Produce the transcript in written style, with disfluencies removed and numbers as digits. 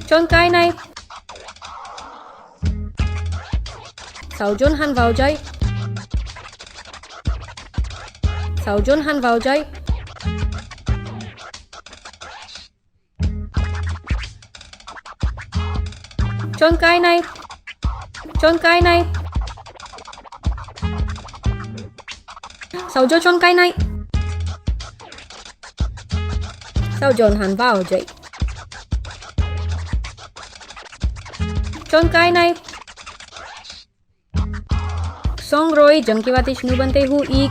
Chôn cái này. Sao chôn hắn vào đây? Sao chôn hắn vào đây? Chôn cái này. Chôn cái này. Sao cho chôn cái này? Sao chôn hắn vào đây? Chôn cái này. Xong rồi, chẳng kỳ bà tí shnu bante hu ik